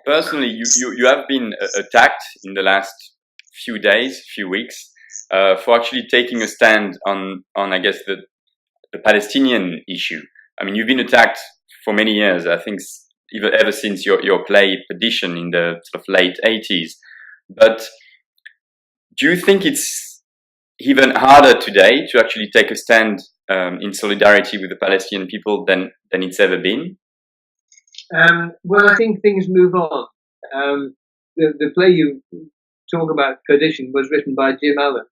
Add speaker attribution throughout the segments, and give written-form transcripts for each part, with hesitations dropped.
Speaker 1: personally, you have been attacked in the last few days, few weeks, for actually taking a stand on I guess the Palestinian issue. I mean, you've been attacked for many years. I think even ever since your play Petition in the sort of late 80s. But do you think it's even harder today to actually take a stand in solidarity with the Palestinian people than it's ever been?
Speaker 2: Well, I think things move on. The play you talk about, Perdition, was written by Jim Allen,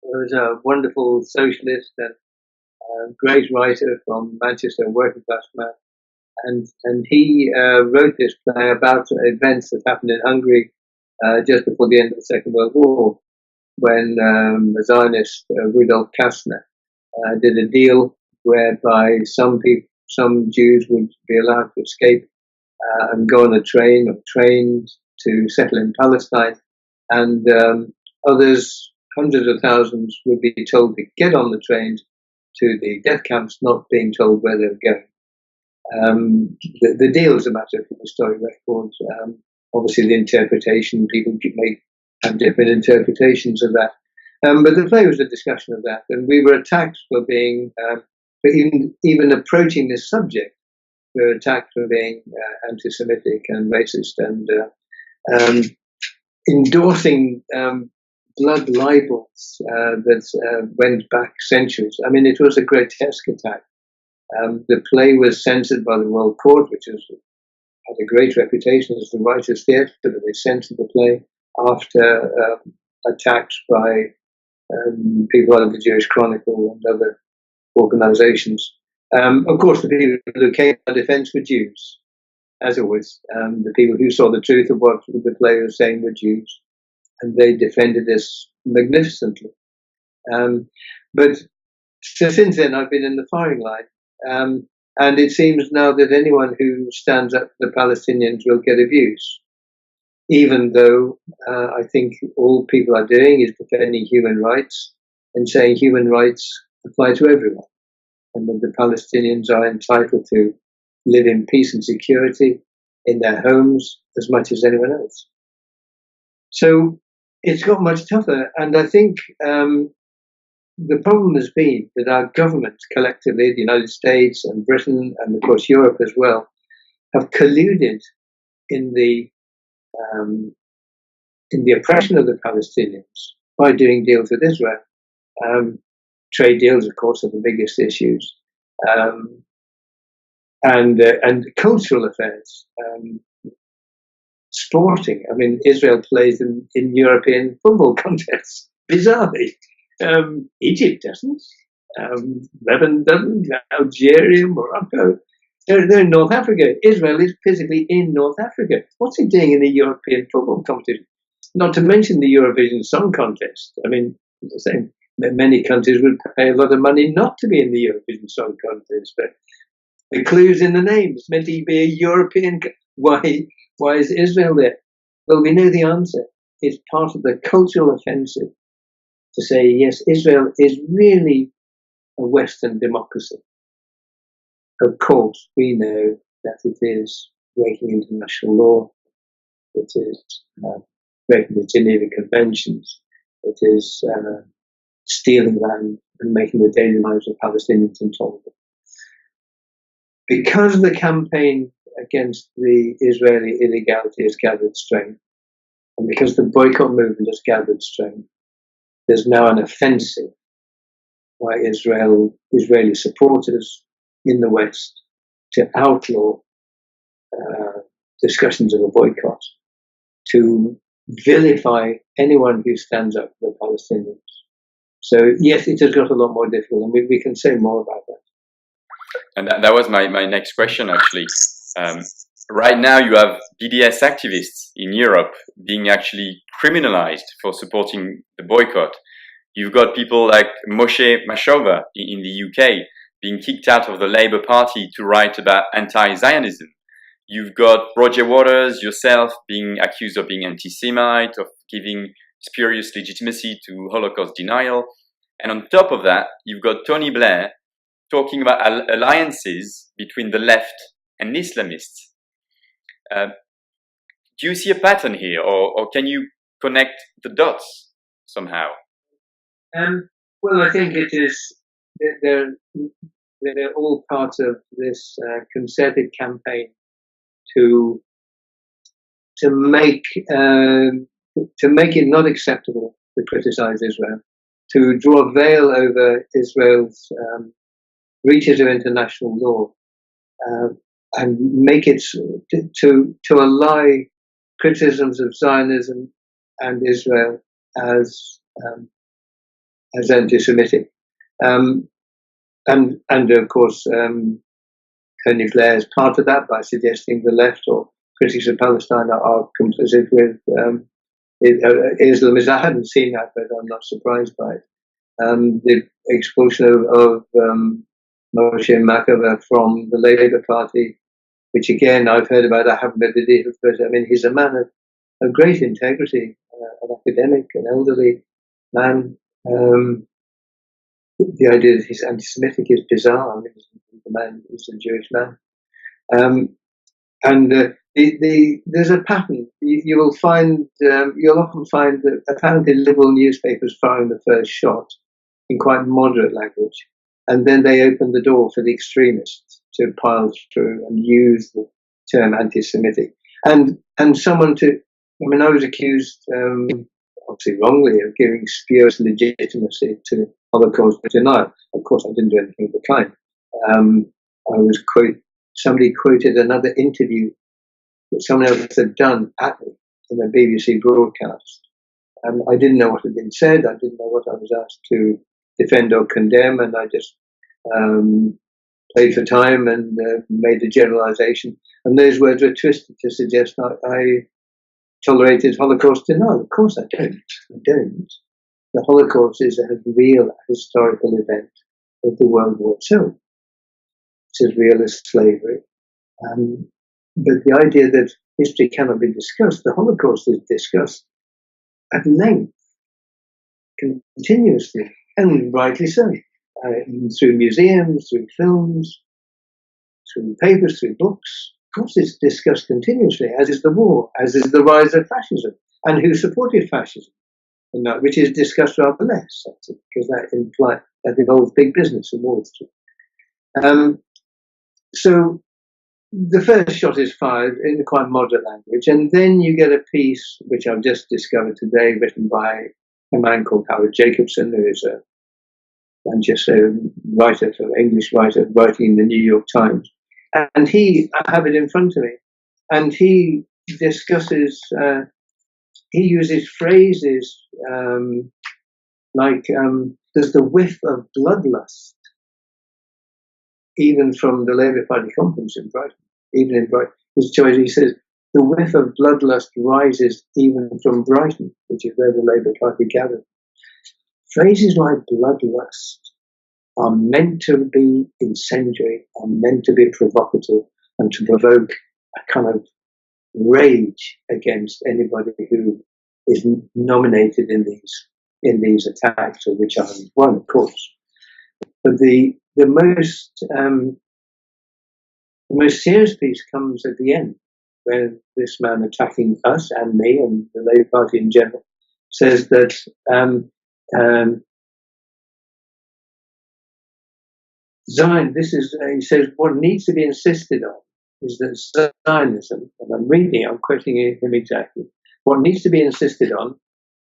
Speaker 2: who was a wonderful socialist and great writer from Manchester, working class man. And he wrote this play about events that happened in Hungary just before the end of the Second World War, when the Zionist Rudolf Kastner did a deal whereby some Jews would be allowed to escape and go on a train or trains to settle in Palestine, and others, hundreds of thousands, would be told to get on the trains to the death camps, not being told where they were going. The deal is a matter for historic records. Obviously, the interpretation, people have different interpretations of that. But the play was a discussion of that, and we were attacked for being, for even approaching this subject. We were attacked for being anti-Semitic and racist and endorsing blood libels that went back centuries. I mean, it was a grotesque attack. The play was censored by the World Court, which had a great reputation as the writers' theatre, but they censored the play after attacks by people out of the Jewish Chronicle and other organizations. Of course, the people who came to defense were Jews, as always. The people who saw the truth of what the play was saying were Jews, and they defended us magnificently. But since then, I've been in the firing line, and it seems now that anyone who stands up for the Palestinians will get abuse, even though I think all people are doing is defending human rights and saying human rights apply to everyone, and that the Palestinians are entitled to live in peace and security in their homes as much as anyone else. So it's got much tougher, and I think the problem has been that our governments collectively, the United States and Britain and of course Europe as well, have colluded in the oppression of the Palestinians by doing deals with Israel. Trade deals, of course, are the biggest issues, and cultural affairs, sporting. I mean, Israel plays in European football contests, bizarrely. Egypt doesn't. Lebanon doesn't. Algeria, Morocco. They're in North Africa. Israel is physically in North Africa. What's it doing in the European football competition? Not to mention the Eurovision Song Contest. I mean, it's the same. Many countries would pay a lot of money not to be in the Eurovision Song Contest, but the clue's in the name. It's meant to be a European. Why is Israel there? Well, we know the answer. It's part of the cultural offensive to say, yes, Israel is really a Western democracy. Of course, we know that it is breaking international law. It is breaking the Geneva Conventions. It is stealing land and making the daily lives of Palestinians intolerable. Because the campaign against the Israeli illegality has gathered strength, and because the boycott movement has gathered strength, there's now an offensive by Israeli supporters in the West to outlaw discussions of a boycott, to vilify anyone who stands up for the Palestinians. So, yes, it has got a lot more difficult, and we can say more about that.
Speaker 1: And that was my next question, actually. Right now, you have BDS activists in Europe being actually criminalized for supporting the boycott. You've got people like Moshe Mashova in the UK being kicked out of the Labour Party to write about anti-Zionism. You've got Roger Waters, yourself, being accused of being anti-Semite, of giving spurious legitimacy to Holocaust denial. And on top of that, you've got Tony Blair talking about alliances between the left and Islamists. do you see a pattern here, or can you connect the dots somehow?
Speaker 2: Well, I think it is. They're all part of this concerted campaign to make it not acceptable to criticize Israel, to draw a veil over Israel's breaches of international law, and make it to ally criticisms of Zionism and Israel as anti-Semitic, and of course Tony Blair is part of that by suggesting the left or critics of Palestine are complicit with Islam. I hadn't seen that, but I'm not surprised by it. The expulsion of Moshe Makava from the Labour Party, which again I've heard about. I haven't read the details, but I mean he's a man of great integrity, an academic, an elderly man. The idea that he's anti-Semitic is bizarre. I mean, the man is a Jewish man, and there's a pattern. You will find, you'll often find that apparently liberal newspapers firing the first shot in quite moderate language, and then they open the door for the extremists to pile through and use the term anti-Semitic, and someone to. I mean, I was accused, obviously wrongly, of giving spurious legitimacy to Holocaust denial. Of course, I didn't do anything of the kind. Somebody quoted another interview that someone else had done at me in a BBC broadcast. And I didn't know what had been said. I didn't know what I was asked to defend or condemn. And I just played for time and made a generalization. And those words were twisted to suggest I tolerated Holocaust denial. Of course I don't. I don't. The Holocaust is a real historical event of the World War II. It's as real as slavery. But the idea that history cannot be discussed, the Holocaust is discussed at length, continuously, and rightly so, through museums, through films, through papers, through books. Of course, it's discussed continuously, as is the war, as is the rise of fascism, and who supported fascism, which is discussed rather less, because that involves big business and Wall Street. So the first shot is fired in quite moderate language, and then you get a piece which I've just discovered today, written by a man called Howard Jacobson, who is a Manchester writer, an English writer, writing in the New York Times. And I have it in front of me, and he discusses, he uses phrases like, there's the whiff of bloodlust, even from the Labour Party conference in Brighton, even in Brighton. His choice, he says, the whiff of bloodlust rises even from Brighton, which is where the Labour Party gathered. Phrases like bloodlust are meant to be incendiary, are meant to be provocative, and to provoke a kind of rage against anybody who is nominated in these attacks, of which I am one, of course. But the most serious piece comes at the end, when this man attacking us and me and the Labour Party in general says that Zion, he says, what needs to be insisted on is that Zionism, and I'm quoting him exactly, what needs to be insisted on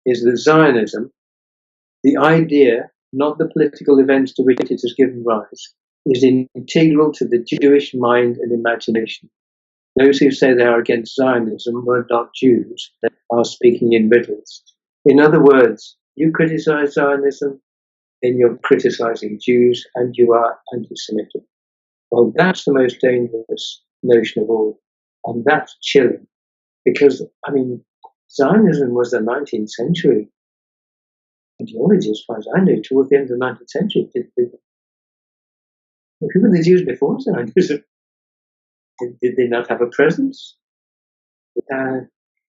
Speaker 2: is that Zionism, the idea, not the political events to which it has given rise, is integral to the Jewish mind and imagination. Those who say they are against Zionism were not Jews, they are speaking in riddles. In other words, you criticize Zionism, then you're criticizing Jews and you are anti-Semitic. Well, that's the most dangerous notion of all. And that's chilling. Because, I mean, Zionism was the 19th century ideology, as far as I know, towards the end of the 19th century. Who were the Jews before Zionism? Did they not have a presence?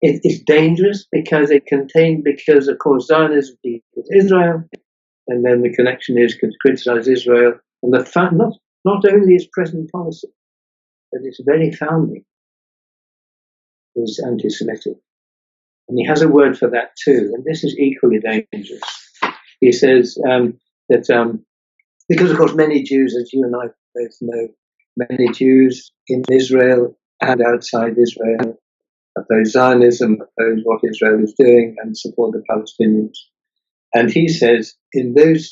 Speaker 2: It's dangerous because of course, Zionism equals Israel, and then the connection is to criticize Israel, and the fact not only its present policy, but its very founding. is anti-Semitic. And he has a word for that too, and this is equally dangerous. He says that because, of course, many Jews, as you and I both know, many Jews in Israel and outside Israel oppose Zionism, oppose what Israel is doing, and support the Palestinians. And he says in that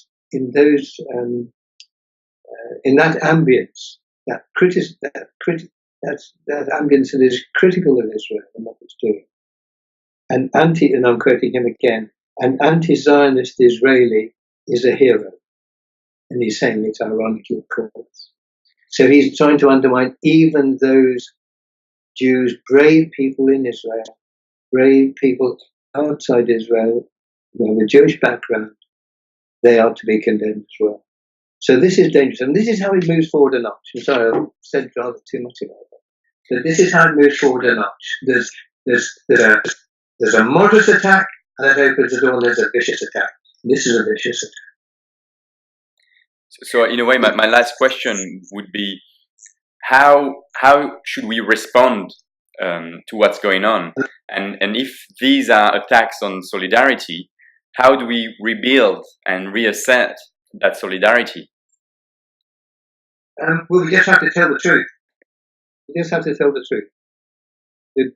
Speaker 2: ambience, that ambience that is critical of Israel and what it's doing, and I'm quoting him again, an anti-Zionist Israeli is a hero. And he's saying it ironically, of course. So he's trying to undermine even those Jews, brave people in Israel, brave people outside Israel, who have a Jewish background. They are to be condemned as well. So this is dangerous. And this is how it moves forward a notch. I'm sorry, I said rather too much about that. So this is how it moves forward a notch. There's a moderate attack, and that opens the door, and there's a vicious attack. This is a vicious attack.
Speaker 1: So in a way, my last question would be, how should we respond to what's going on? And if these are attacks on solidarity, how do we rebuild and reassert that solidarity?
Speaker 2: Well, we just have to tell the truth. We just have to tell the truth.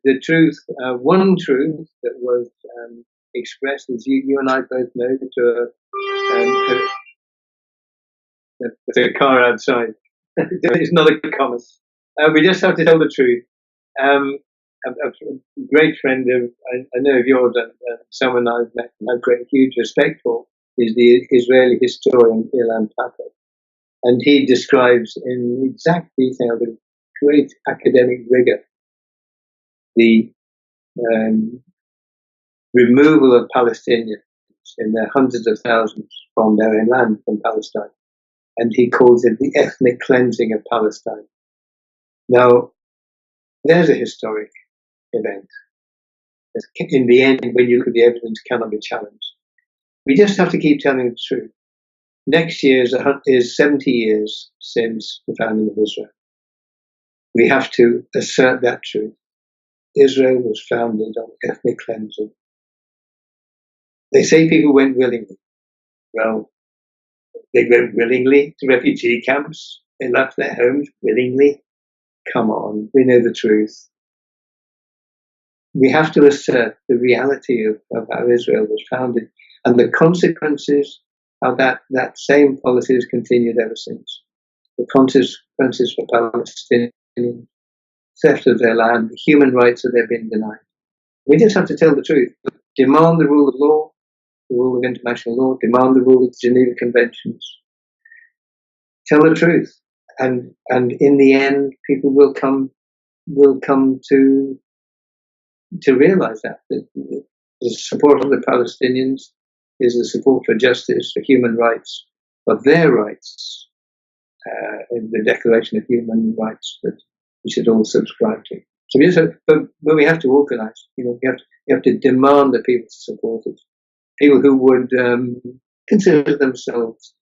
Speaker 2: The truth, one truth that was expressed, as you and I both know, to a car outside. It's not a comment. We just have to tell the truth. A great friend of I know of yours, and someone I've met and have huge respect for, is the Israeli historian Ilan Pappé, and he describes in exact detail the great academic rigor, the removal of Palestinians in their hundreds of thousands from their own land, from Palestine. And he calls it the ethnic cleansing of Palestine. Now, there's a historic event. In the end, when you look at the evidence, cannot be challenged. We just have to keep telling the truth. Next year is 70 years since the founding of Israel. We have to assert that truth. Israel was founded on ethnic cleansing. They say people went willingly. Well, they went willingly to refugee camps. They left their homes willingly. Come on, we know the truth. We have to assert the reality of how Israel was founded and the consequences of that same policy has continued ever since. The consequences for Palestinians, theft of their land, human rights that they've been denied. We just have to tell the truth. Demand the rule of law, the rule of international law, demand the rule of the Geneva Conventions. Tell the truth. And in the end, people will come to realize that the support of the Palestinians is the support for justice, for human rights, for their rights, in the Declaration of Human Rights that we should all subscribe to. So but we have to organize. We have to demand that people support it. People who would consider themselves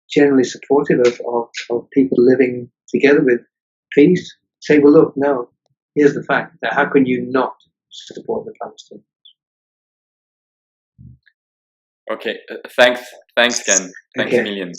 Speaker 2: generally supportive of people living together with peace, say, well, look, no, here's the fact. That how can you not support the Palestinians?
Speaker 1: Okay, thanks, Ken. Thanks a million.